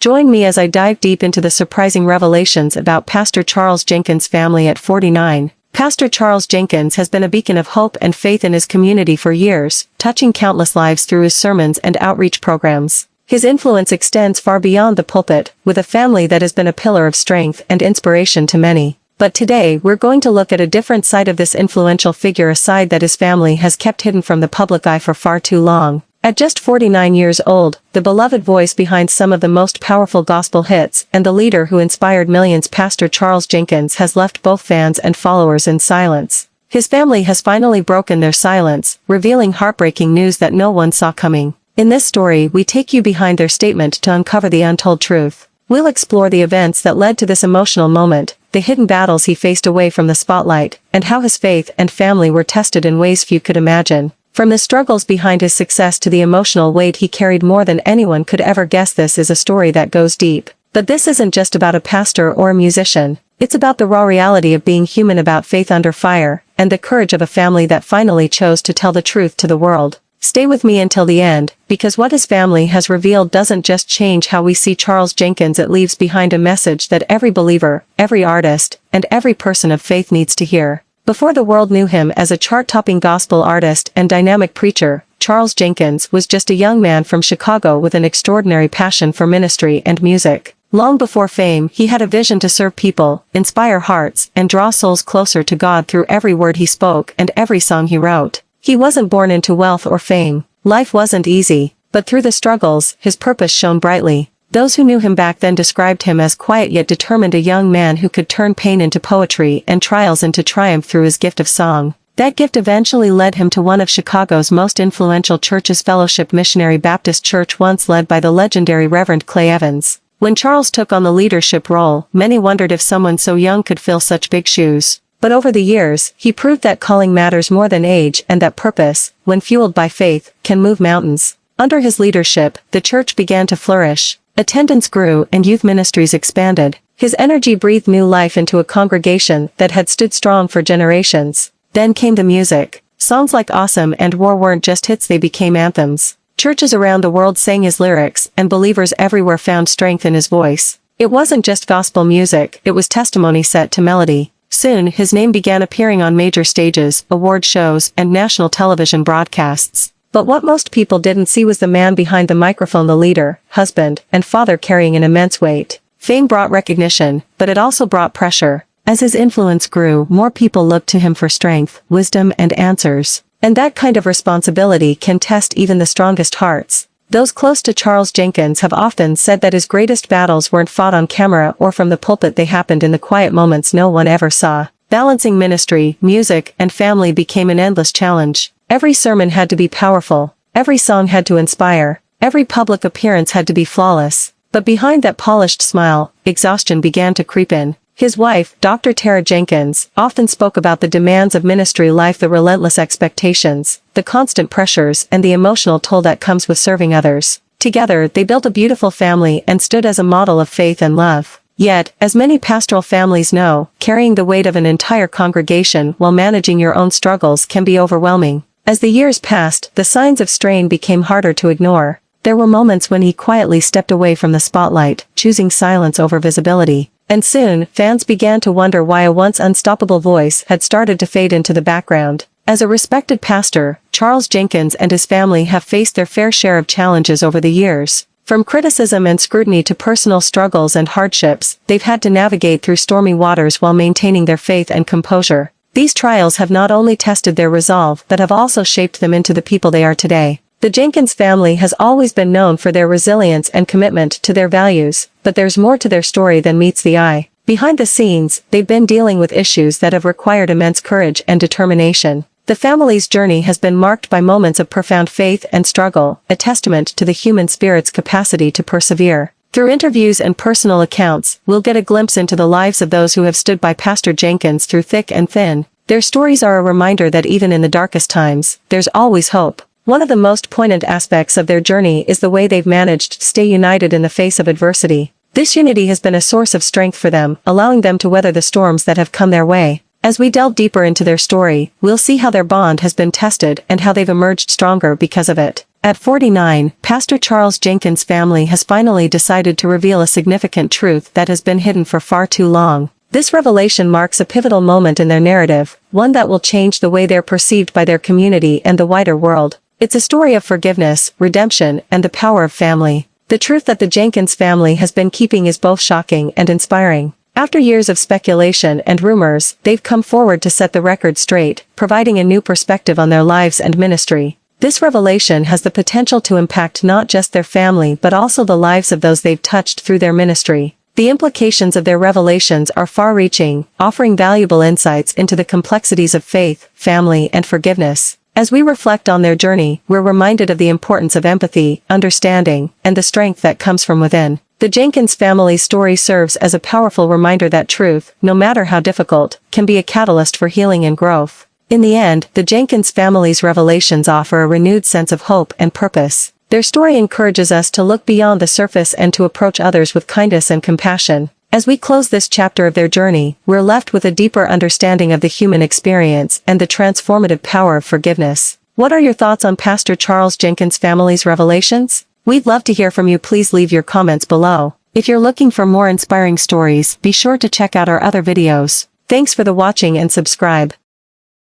Join me as I dive deep into the surprising revelations about Pastor Charles Jenkins' family at 49. Pastor Charles Jenkins has been a beacon of hope and faith in his community for years, touching countless lives through his sermons and outreach programs. His influence extends far beyond the pulpit, with a family that has been a pillar of strength and inspiration to many. But today we're going to look at a different side of this influential figure, a side that his family has kept hidden from the public eye for far too long. At just 49 years old, the beloved voice behind some of the most powerful gospel hits and the leader who inspired millions, Pastor Charles Jenkins, has left both fans and followers in silence. His family has finally broken their silence, revealing heartbreaking news that no one saw coming. In this story, we take you behind their statement to uncover the untold truth. We'll explore the events that led to this emotional moment, the hidden battles he faced away from the spotlight, and how his faith and family were tested in ways few could imagine. From the struggles behind his success to the emotional weight he carried more than anyone could ever guess, this is a story that goes deep. But this isn't just about a pastor or a musician. It's about the raw reality of being human, about faith under fire, and the courage of a family that finally chose to tell the truth to the world. Stay with me until the end, because what his family has revealed doesn't just change how we see Charles Jenkins, it leaves behind a message that every believer, every artist, and every person of faith needs to hear. Before the world knew him as a chart-topping gospel artist and dynamic preacher, Charles Jenkins was just a young man from Chicago with an extraordinary passion for ministry and music. Long before fame, he had a vision to serve people, inspire hearts, and draw souls closer to God through every word he spoke and every song he wrote. He wasn't born into wealth or fame. Life wasn't easy, but through the struggles, his purpose shone brightly. Those who knew him back then described him as quiet yet determined, a young man who could turn pain into poetry and trials into triumph through his gift of song. That gift eventually led him to one of Chicago's most influential churches, Fellowship Missionary Baptist Church, once led by the legendary Reverend Clay Evans. When Charles took on the leadership role, many wondered if someone so young could fill such big shoes. But over the years, he proved that calling matters more than age, and that purpose, when fueled by faith, can move mountains. Under his leadership, the church began to flourish. Attendance grew and youth ministries expanded. His energy breathed new life into a congregation that had stood strong for generations. Then came the music. Songs like Awesome and War weren't just hits, they became anthems. Churches around the world sang his lyrics, and believers everywhere found strength in his voice. It wasn't just gospel music, it was testimony set to melody. Soon, his name began appearing on major stages, award shows, and national television broadcasts. But what most people didn't see was the man behind the microphone, the leader, husband, and father carrying an immense weight. Fame brought recognition, but it also brought pressure. As his influence grew, more people looked to him for strength, wisdom, and answers. And that kind of responsibility can test even the strongest hearts. Those close to Charles Jenkins have often said that his greatest battles weren't fought on camera or from the pulpit, they happened in the quiet moments no one ever saw. Balancing ministry, music, and family became an endless challenge. Every sermon had to be powerful, every song had to inspire, every public appearance had to be flawless. But behind that polished smile, exhaustion began to creep in. His wife, Dr. Tara Jenkins, often spoke about the demands of ministry life, the relentless expectations, the constant pressures, and the emotional toll that comes with serving others. Together, they built a beautiful family and stood as a model of faith and love. Yet, as many pastoral families know, carrying the weight of an entire congregation while managing your own struggles can be overwhelming. As the years passed, the signs of strain became harder to ignore. There were moments when he quietly stepped away from the spotlight, choosing silence over visibility. And soon, fans began to wonder why a once unstoppable voice had started to fade into the background. As a respected pastor, Charles Jenkins and his family have faced their fair share of challenges over the years. From criticism and scrutiny to personal struggles and hardships, they've had to navigate through stormy waters while maintaining their faith and composure. These trials have not only tested their resolve but have also shaped them into the people they are today. The Jenkins family has always been known for their resilience and commitment to their values, but there's more to their story than meets the eye. Behind the scenes, they've been dealing with issues that have required immense courage and determination. The family's journey has been marked by moments of profound faith and struggle, a testament to the human spirit's capacity to persevere. Through interviews and personal accounts, we'll get a glimpse into the lives of those who have stood by Pastor Jenkins through thick and thin. Their stories are a reminder that even in the darkest times, there's always hope. One of the most poignant aspects of their journey is the way they've managed to stay united in the face of adversity. This unity has been a source of strength for them, allowing them to weather the storms that have come their way. As we delve deeper into their story, we'll see how their bond has been tested and how they've emerged stronger because of it. At 49, Pastor Charles Jenkins' family has finally decided to reveal a significant truth that has been hidden for far too long. This revelation marks a pivotal moment in their narrative, one that will change the way they're perceived by their community and the wider world. It's a story of forgiveness, redemption, and the power of family. The truth that the Jenkins family has been keeping is both shocking and inspiring. After years of speculation and rumors, they've come forward to set the record straight, providing a new perspective on their lives and ministry. This revelation has the potential to impact not just their family but also the lives of those they've touched through their ministry. The implications of their revelations are far-reaching, offering valuable insights into the complexities of faith, family, and forgiveness. As we reflect on their journey, we're reminded of the importance of empathy, understanding, and the strength that comes from within. The Jenkins family's story serves as a powerful reminder that truth, no matter how difficult, can be a catalyst for healing and growth. In the end, the Jenkins family's revelations offer a renewed sense of hope and purpose. Their story encourages us to look beyond the surface and to approach others with kindness and compassion. As we close this chapter of their journey, we're left with a deeper understanding of the human experience and the transformative power of forgiveness. What are your thoughts on Pastor Charles Jenkins' family's revelations? We'd love to hear from you. Please leave your comments below. If you're looking for more inspiring stories, be sure to check out our other videos. Thanks for watching and subscribe.